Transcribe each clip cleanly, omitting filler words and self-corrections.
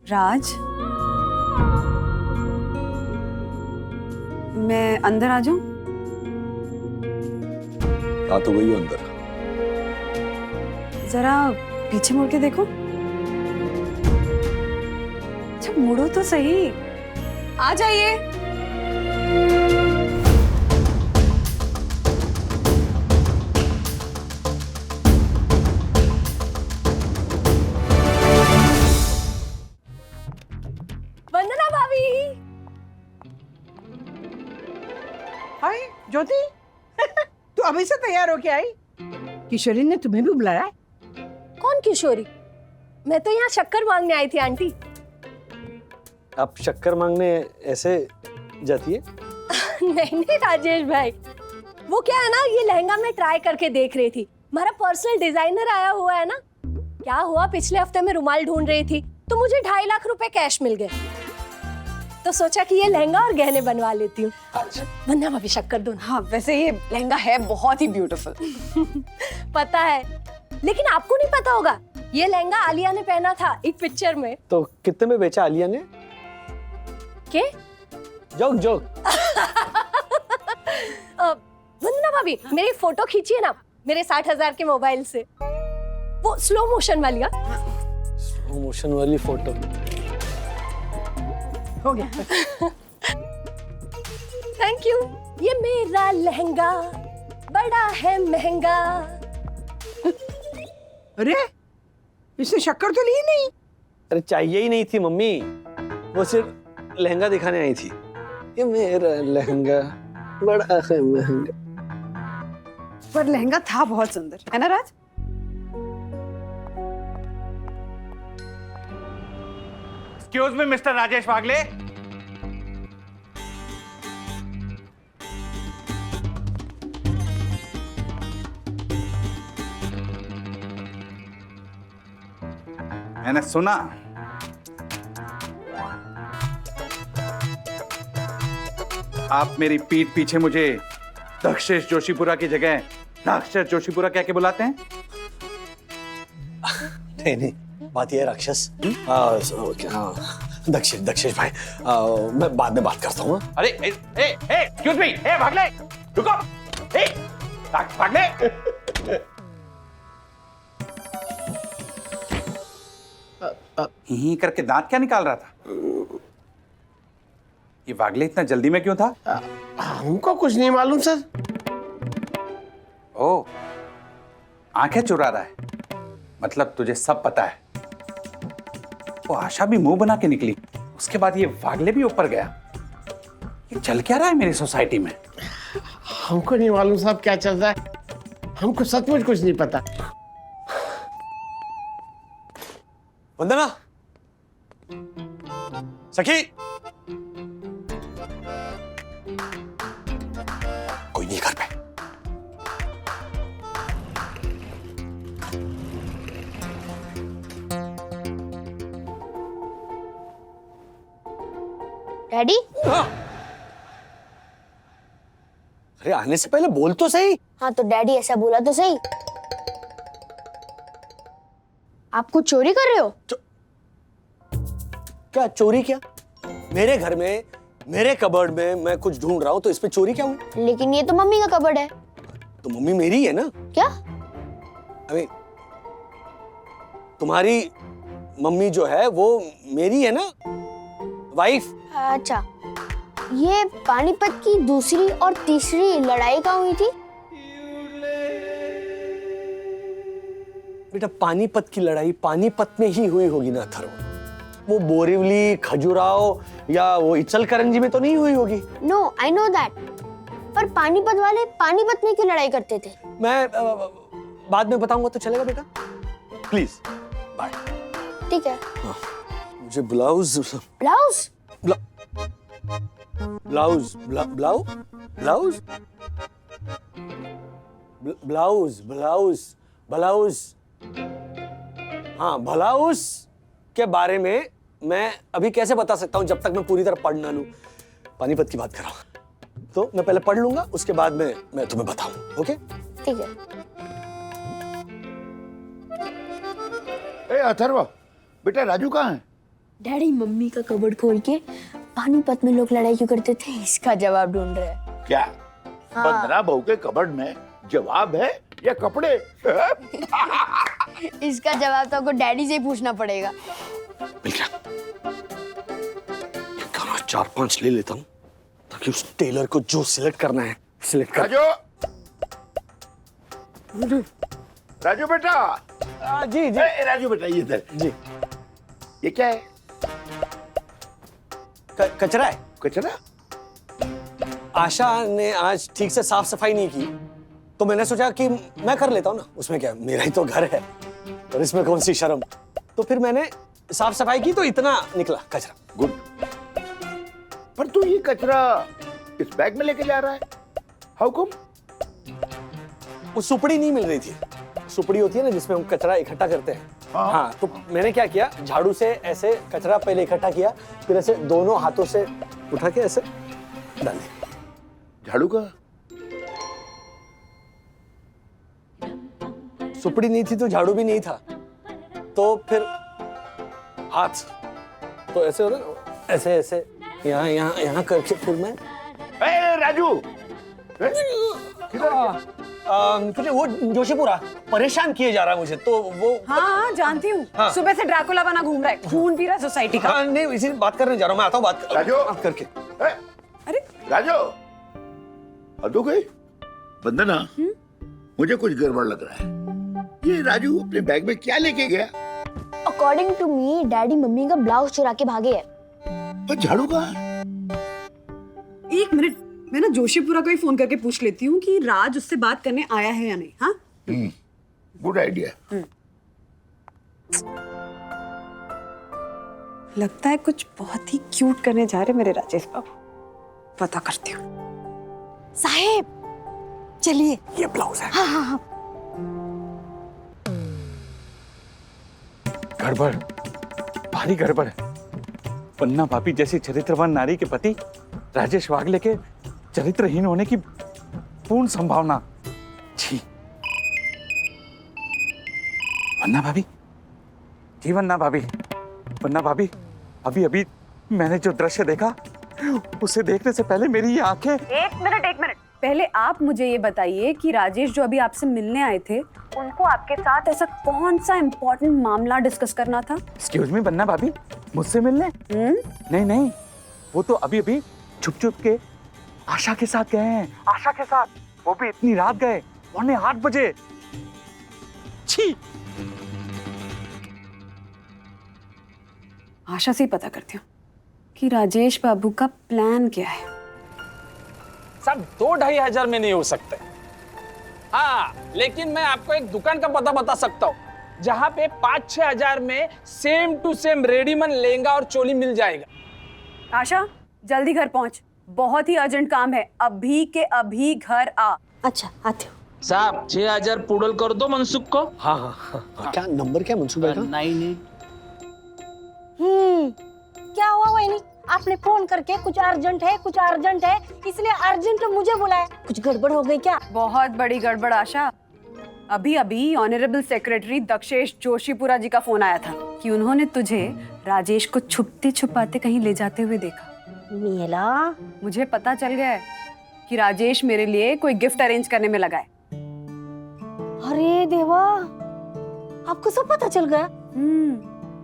राज, मैं अंदर आ जाऊं? आ तो गई हो अंदर। जरा पीछे मुड़ के देखो। अच्छा मुड़ो तो सही। आ जाइए। वंदना भाभी। हाय ज्योति तू अभी से तैयार होके आई? किशोरी ने तुम्हें भी बुलाया है? कौन किशोरी? मैं तो यहाँ शक्कर मांगने आई थी आंटी। आप शक्कर मांगने ऐसे जाती है? नहीं नहीं राजेश भाई, वो क्या है ना, ये लहंगा मैं ट्राई करके देख रही थी। हमारा पर्सनल डिजाइनर आया हुआ है ना। क्या हुआ, पिछले हफ्ते में रुमाल ढूंढ रही थी तो मुझे 2.5 लाख रुपए कैश मिल गए, तो सोचा कि ये लहंगा और गहने बनवा लेती हूँ। वंदना भाभी शक्कर दो ना। हाँ वैसे ये लहंगा है बहुत ही ब्यूटीफुल। पता है, लेकिन आपको नहीं पता होगा, ये लहंगा आलिया ने पहना था एक पिक्चर में। तो कितने में बेचा आलिया ने? के? Joke joke. वंदना भाभी मेरी फोटो खींचिए ना मेरे 60,000 के मोबाइल से, वो स्लो मोशन वाली। स्लो मोशन वाली फोटो हो गया। Thank you. ये मेरा लहंगा बड़ा है महंगा। अरे इसने शक्कर तो ली नहीं। अरे चाहिए ही नहीं थी मम्मी, वो सिर्फ लहंगा दिखाने आई थी। ये मेरा लहंगा बड़ा है महंगा। पर लहंगा था बहुत सुंदर, है ना राज? एक्सक्यूज मी मिस्टर राजेश वागले। मैंने सुना आप मेरी पीठ पीछे मुझे दक्षेश जोशीपुरा की जगह राक्षस जोशीपुरा कह के बुलाते हैं। नहीं नहीं, बात ये है राक्षस। दक्षेश दक्षेश भाई, मैं बाद में बात करता हूँ। अरे एक्सक्यूज मी, भागले रुको। भागले ही करके दांत क्या निकाल रहा था? ये वागले इतना जल्दी में क्यों था? हमको कुछ नहीं मालूम सर। ओ, आंखें चुरा रहा है, मतलब तुझे सब पता है। वो आशा भी मुंह बना के निकली, उसके बाद ये वागले भी ऊपर गया। ये चल क्या रहा है मेरी सोसाइटी में? हमको नहीं मालूम साहब क्या चल रहा है, हमको सचमुच कुछ नहीं पता। वंदना, सखी, कोई नहीं घर पे। डैडी? अरे आने से पहले बोल तो सही। हाँ तो डैडी ऐसा बोला तो सही। आप कुछ चोरी कर रहे हो? क्या चोरी? क्या मेरे घर में, मेरे कबर्ड में मैं कुछ ढूंढ रहा हूँ तो इसमें चोरी क्या हुई? लेकिन ये तो मम्मी का कबर्ड है। तो मम्मी मेरी है ना? क्या? अबे तुम्हारी मम्मी जो है वो मेरी है ना, वाइफ। अच्छा, ये पानीपत की दूसरी और तीसरी लड़ाई कहाँ हुई थी? बेटा पानीपत की लड़ाई पानीपत में ही हुई होगी ना अथर्व, वो बोरिवली, खजुराहो या वो इचलकरंजी में तो नहीं हुई होगी। नो आई नो दैट, पर पानीपत वाले पानीपत में क्यों लड़ाई करते थे? मैं बाद में बताऊंगा तो चलेगा बेटा, प्लीज बाय। ठीक है। मुझे blouse blouse? Blouse blouse blouse blouse blouse, हाँ ब्लाउज के बारे में मैं अभी कैसे बता सकता हूँ जब तक मैं पूरी तरह पढ़ ना लूं। पानीपत की बात कर रहा हूं तो मैं पहले पढ़ लूंगा, उसके बाद में मैं तुम्हें बताऊं। ओके ठीक है। ए अथर्व, बेटा राजू कहाँ है? डैडी मम्मी का कबर्ड खोल के पानीपत में लोग लड़ाई क्यों करते थे इसका जवाब ढूंढ रहे हैं। क्या 15 बहू के कबर्ड में जवाब है या कपड़े? इसका जवाब तो आपको डैडी से ही पूछना पड़ेगा। मिल गया। ये गाना 4-5 ले लेता हूँ ताकि उस टेलर को जो सिलेक्ट करना है सिलेक्ट कर। राजू बेटा। जी जी। राजू बेटा ये इधर जी। ये क्या है? कचरा है। कचरा? आशा ने आज ठीक से साफ सफाई नहीं की तो मैंने सोचा कि मैं कर लेता हूँ ना, उसमें क्या, मेरा ही तो घर है और इसमें कौन सी शर्म। तो फिर मैंने साफ सफाई की तो इतना निकला कचरा। गुड। पर तू ये कचरा इस बैग में लेके जा रहा है? How come? वो सुपड़ी नहीं मिल रही थी। सुपड़ी होती है ना जिसमें हम कचरा इकट्ठा करते हैं। हाँ, तो मैंने क्या किया, झाड़ू से ऐसे कचरा पहले इकट्ठा किया, फिर ऐसे दोनों हाथों से उठा के ऐसे डाल दिया। झाड़ू का? सुपड़ी नहीं थी तो झाड़ू भी नहीं था, तो फिर हाथ तो ऐसे होता ना, ऐसे ऐसे यहाँ यहाँ यहाँ करके फिर मैं राजू कुछ वो जोशीपुरा परेशान किए जा रहा है मुझे, तो वो हाँ जानती हूँ। हाँ। सुबह से ड्रैकुला बना घूम रहा है, खून पी रहा है सोसाइटी का। हाँ, नहीं इसी बात करने जा रहा हूँ मैं, आता हूँ बात राजू। करके। अरे राजू अदू गई वंदना, मुझे कुछ गड़बड़ लग रहा है। ये राजू अपने बैग में क्या लेके गया? According to me daddy mummy का ब्लाउज चुरा के भागे है। पर झाड़ू का? एक मिनट, मैं ना जोशीपुरा को ही फोन करके पूछ लेती हूँ कि राज उससे बात करने आया है या नहीं। हाँ गुड आइडिया। लगता है कुछ बहुत ही क्यूट करने जा रहे मेरे राजेश बाबू। पता करती हूँ। साहेब चलिए, ये ब्लाउज है। गड़बड़, भारी गड़बड़ है। पन्ना भाभी जैसी चरित्रवान नारी के पति राजेश वागले के चरित्रहीन होने की पूर्ण संभावना। छी। वन्ना भाभी, जी वन्ना भाभी, वन्ना भाभी, अभी अभी मैंने जो दृश्य देखा उसे देखने से पहले मेरी ये आंखें। एक मिनट, पहले आप मुझे ये बताइए कि राजेश जो अभी आपसे मिलने आए थे, उनको आपके साथ ऐसा कौन सा इम्पोर्टेंट मामला डिस्कस करना था? एक्सक्यूज मी वन्ना भाभी, मुझसे मिलने? नहीं नहीं, वो तो अभी अभी छुप छुप के आशा के साथ गए हैं। आशा के साथ, वो भी इतनी रात गए, 8:45 बजे। छी। आशा से ही पता करती हूँ कि राजेश बाबू का प्लान क्या है। सब 2-2.5 हजार में नहीं हो सकते। हाँ, लेकिन मैं आपको एक दुकान का पता बता सकता हूँ जहाँ पे 5-6 हजार में same to same readymade lehenga और चोली मिल जाएगा। आशा जल्दी घर पहुँच, बहुत ही अर्जेंट काम है, अभी के अभी घर आ। अच्छा आती हूँ। साहब 6 हजार पुडल कर दो मनसुख को। हाँ हाँ हाँ। क्या नंबर, क्या मनसूबा का? 98। क्या हुआ वहीनी? आपने फोन करके कुछ अर्जेंट है इसलिए अर्जेंट मुझे बुलाया। कुछ गड़बड़ हो गई क्या? बहुत बड़ी गड़बड़ आशा। अभी अभी ऑनरेबल सेक्रेटरी दक्षेश जोशीपुरा जी का फोन आया था कि उन्होंने तुझे राजेश को छुपते छुपाते कहीं ले जाते हुए देखा। नीला, मुझे पता चल गया है कि राजेश मेरे लिए कोई गिफ्ट अरेंज करने में लगा है। अरे देवा, आपको सब पता चल गया?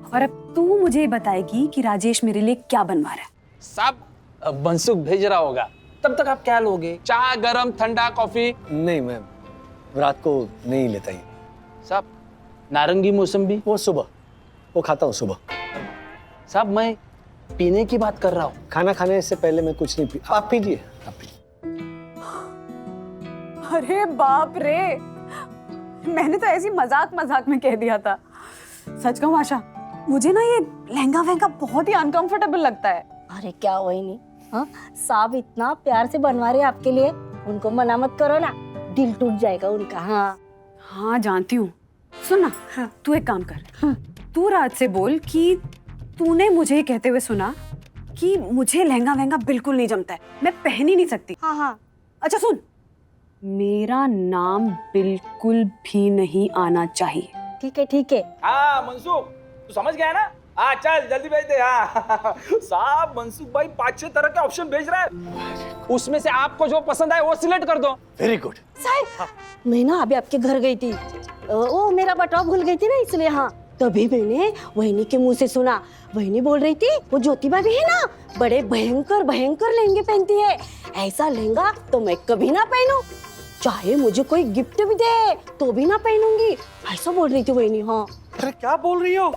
और अब तू मुझे बताएगी कि राजेश मेरे लिए क्या बनवा रहा है। साहब मनसुख भेज रहा होगा, तब तक आप क्या लोगे? चाय, गरम, ठंडा, कॉफी? नहीं, मैं रात को नहीं लेता ही। साहब नारंगी मौसम्बी? वो सुबह, वो खाता हूँ सुबह। साहब मैं पीने की बात कर रहा हूँ। खाना खाने से पहले मैं कुछ नहीं पी। आप पीजिए, आप पीजिए। अरे बाप रे, मैंने तो ऐसी मजाक में कह दिया था। सच कहूँ आशा, मुझे ना ये लहंगा वहंगा बहुत ही अनकंफर्टेबल लगता है। अरे क्या वहीनी, हाँ साहब इतना प्यार से बनवा रहे आपके लिए, उनको मना मत करो ना, दिल टूट जाएगा उनका। हाँ जानती हूँ। सुन ना, हाँ, तू एक काम कर, तू राज से बोल कि तूने मुझे कहते हुए सुना कि मुझे लहंगा वहंगा बिल्कुल नहीं जमता है, मैं पहन ही नहीं सकती। हाँ। अच्छा सुन, मेरा नाम बिल्कुल भी नहीं आना चाहिए। ठीक है। हाँ मनसुख, तू समझ गया ना? हाँ चल जल्दी भेज दे। हाँ साहब मनसुख भाई 5-6 तरह के ऑप्शन भेज रहा है, उसमें से आपको जो पसंद आए वो सिलेक्ट कर दो। Very good. साहब मैं ना अभी आपके घर गई थी, वो मेरा बटुआ भूल गई थी ना, इसलिए हाँ तभी मैंने वहिनी के मुंह से सुना। वहिनी बोल रही थी वो ज्योति भाभी है ना, बड़े भयंकर भयंकर लहंगे पहनती है, ऐसा लहंगा तो मैं कभी ना पहनूं, चाहे मुझे कोई गिफ्ट भी दे तो भी ना पहनूंगी, ऐसा बोल रही थी वहिनी। हाँ अरे क्या बोल रही हो?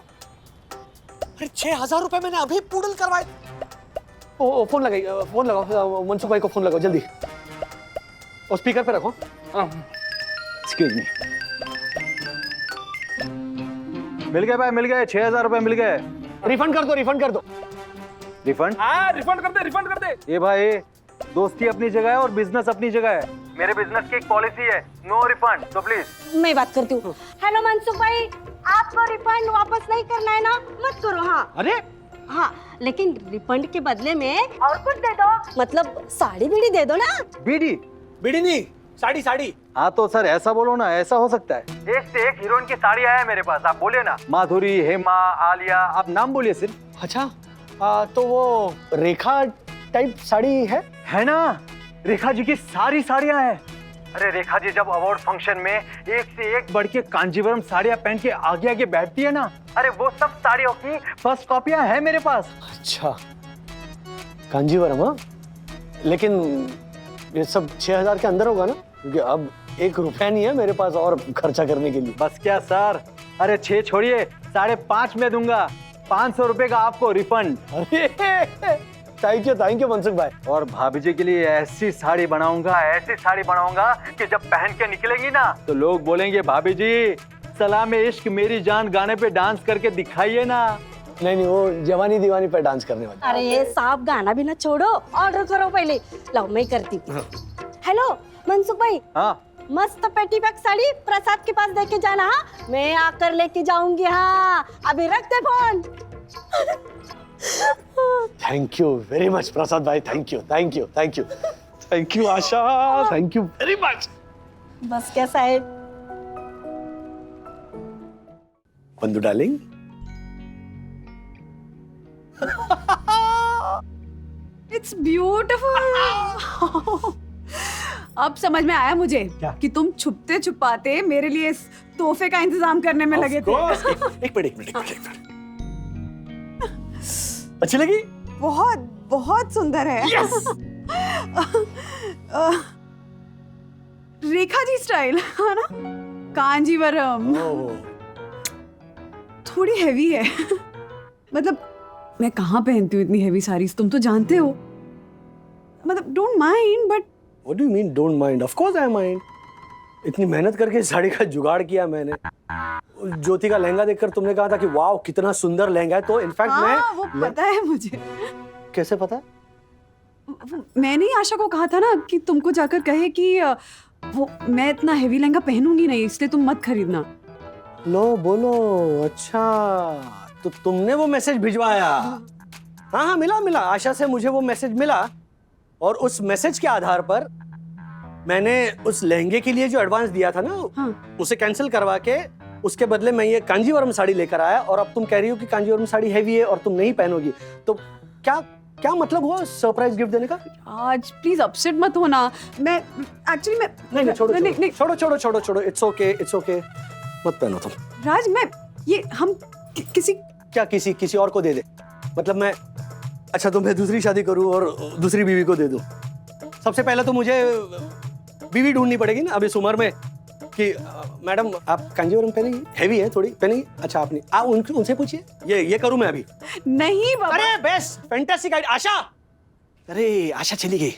अरे 6,000 रुपए मैंने अभी पूडल करवाए। ओ फोन लगाओ, फोन लगाओ, मनसुख भाई को फोन लगाओ जल्दी, और स्पीकर पे रखो। Excuse me. मिल गए भाई, मिल गए, 6,000 रुपए मिल गए। रिफंड कर दो, रिफंड कर दो। रिफंड? हाँ रिफंड कर दे, रिफंड कर दे। ये भाई दोस्ती अपनी जगह है और बिजनेस अपनी जगह है। मेरे बिजनेस की एक पॉलिसी है, नो रिफंड, तो प्लीज। मैं बात करती हूँ। हेलो मनसुख भाई, आपको रिफंड वापस नहीं करना है ना, मत करो। हाँ अरे हाँ, लेकिन रिफंड के बदले में और कुछ दे दो, मतलब साड़ी बीड़ी दे दो ना। बीडी? बीड़ी नहीं, साड़ी साड़ी। हाँ तो सर ऐसा बोलो ना, ऐसा हो सकता है। एक से एक हीरोइन की साड़ी आया है मेरे पास, आप बोलिए ना। माधुरी, हेमा, आलिया, आप नाम बोलिए सिर्फ। अच्छा तो वो रेखा टाइप साड़ी है ना? रेखा जी की सारी साड़ियां हैं। अरे रेखा जी जब अवार्ड फंक्शन में एक से एक बढ़ के कांजीवरम साड़ियां पहन के आगे आगे बैठती है ना, अरे वो सब साड़ियों की फर्स्ट कॉपियां हैं मेरे पास। अच्छा कांजीवरम। हाँ लेकिन ये सब 6,000 के अंदर होगा ना, क्योंकि अब 1 रुपया नहीं है मेरे पास और खर्चा करने के लिए। बस क्या सर, अरे 6 छोड़िए, 5.5 में दूंगा, 500 रुपए का आपको रिफंड। थैंक यू मनसुख भाई। और भाभी जी के लिए ऐसी साड़ी बनाऊंगा, ऐसी साड़ी बनाऊंगा कि जब पहन के निकलेंगी ना तो लोग बोलेंगे भाभी जी सलामे इश्क मेरी जान गाने पे डांस करके दिखाइए ना। नहीं वो जवानी दीवानी पर डांस करने वाली। अरे ये साहब गाना भी ना छोड़ो, ऑर्डर करो पहले। लो मैं करती हूँ। हेलो मनसुख भाई। हाँ मस्त पेटी पैक साड़ी प्रसाद के पास देके जाना। हाँ मैं आकर लेके जाऊंगी। हाँ अभी रख दे phone. Thank you very much Prasad भाई, thank you Asha, thank you very much. बस कैसा है बंधु डार्लिंग? It's beautiful. अब समझ में आया मुझे कि तुम छुपते छुपाते मेरे लिए इस तोहफे का इंतजाम करने में लगे थे। एक मिनट। अच्छी लगी? बहुत बहुत सुंदर है। रेखा जी स्टाइल है ना, कांजीवरम। थोड़ी हैवी है। मतलब मैं कहाँ पहनती हूँ इतनी हैवी साड़ीज, तुम तो जानते हो। मतलब don't mind, but what do you mean don't mind? Of course I mind. इतनी मेहनत करके इस साड़ी का जुगाड़ किया मैंने। ज्योति का लहंगा देखकर तुमने कहा था कि वाह कितना सुंदर लहंगा है, तो इनफैक्ट वो पता है मुझे। कैसे पता? मैंने ही आशा को कहा था ना कि तुमको जाकर कहे कि वो मैं इतना हेवी लहंगा पहनूंगी नहीं, इसलिए तुम मत खरीदना। लो बोलो। अच्छा तो तुमने वो मैसेज भिजवाया? हाँ मिला आशा से मुझे वो मैसेज मिला, और उस मैसेज के आधार पर मैंने उस लहंगे के लिए जो एडवांस दिया था ना, उसे कैंसिल करवा के उसके बदले मैं ये कांजीवरम साड़ी लेकर आया। और अब तुम कह रही हो कि कांजीवरम साड़ी हैवी है और तुम नहीं पहनोगी, तो क्या मतलब हुआ सरप्राइज गिफ्ट देने का? आज प्लीज अपसेट मत होना। मैं एक्चुअली नहीं छोड़ो, इट्स ओके मत पहनो तुम। राज मैं ये हम किसी और को दे दे? मतलब मैं अच्छा तो मैं दूसरी शादी करूं और दूसरी बीवी को दे दूं? सबसे पहले तो मुझे बीवी ढूंढनी पड़ेगी ना अब इस उम्र में कि मैडम आप कांजीवरम पहनेंगी, हैवी है थोड़ी, पहनेंगी? अच्छा आपने आप उनसे पूछिए। ये करूं मैं अभी? नहीं बाबा। अरे बेस्ट फैंटास्टिक आइडिया। आशा, अरे आशा चली गई।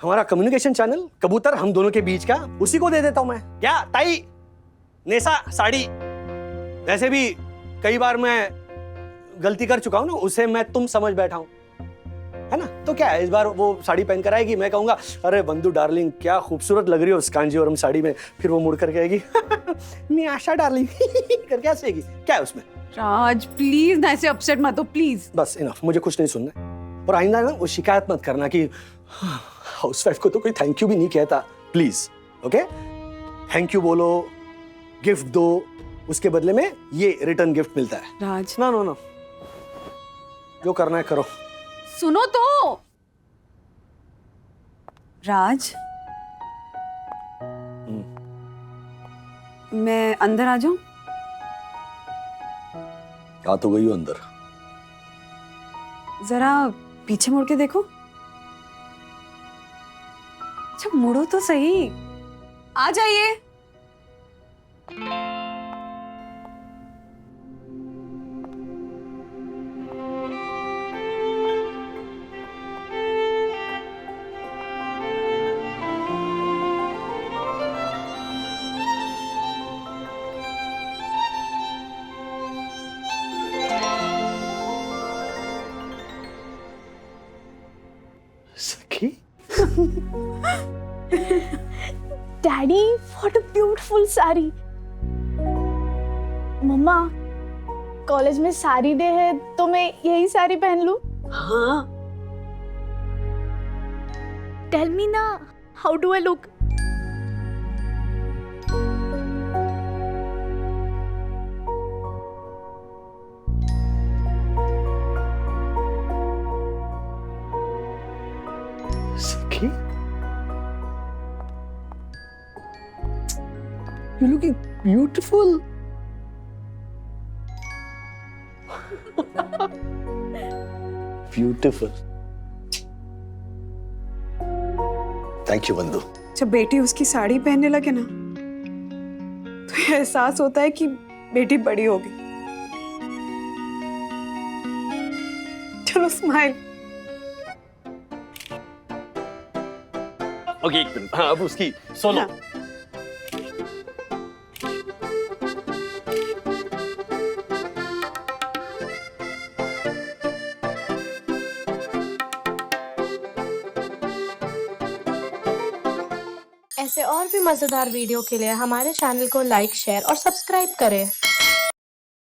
हमारा कम्युनिकेशन चैनल कबूतर हम दोनों के बीच का, उसी को दे देता हूं मैं। क्या ताई नेसा साड़ी? वैसे भी कई बार मैं गलती कर चुका हूं ना, उसे मैं तुम समझ बैठा हूं, है ना? तो क्या है, इस बार वो साड़ी पहन कर आएगी, मैं कहूंगा अरे बंधु डार्लिंग क्या खूबसूरत लग रही हो उस कांजीवरम साड़ी में, फिर वो मुड़ कर कहेगी नहीं आशा डार्लिंग करके हंसेगी। क्या है उसमें? राज प्लीज ना ऐसे अपसेट मत हो प्लीज। बस इनफ, मुझे कुछ नहीं सुनना है। और आइंदा ना वो शिकायत मत करना कि हाउसवाइफ को तो कोई थैंक यू भी नहीं कहता। प्लीज ओके, थैंक यू बोलो, गिफ्ट दो, उसके बदले में ये रिटर्न गिफ्ट मिलता है। राज, ना नो नो, जो करना है करो। सुनो तो। राज, मैं अंदर आ जाऊं? आ तो गई हो अंदर। जरा पीछे मुड़ के देखो। अच्छा मुड़ो तो सही। आ जाइए। सखी, daddy what a beautiful sari. Mamma college में साड़ी डे है तो मैं यही साड़ी पहन लूं? हाँ टेल मी ना, हाउ डू आई लुक? सखी, you're looking beautiful. Beautiful. Thank you, बंधु। जब बेटी उसकी साड़ी पहनने लगे ना तो ये एहसास होता है कि बेटी बड़ी होगी। चलो स्माइल। ओके, एक मिनट। हाँ, अब उसकी सोलो। हाँ। ऐसे और भी मजेदार वीडियो के लिए हमारे चैनल को लाइक, शेयर और सब्सक्राइब करें।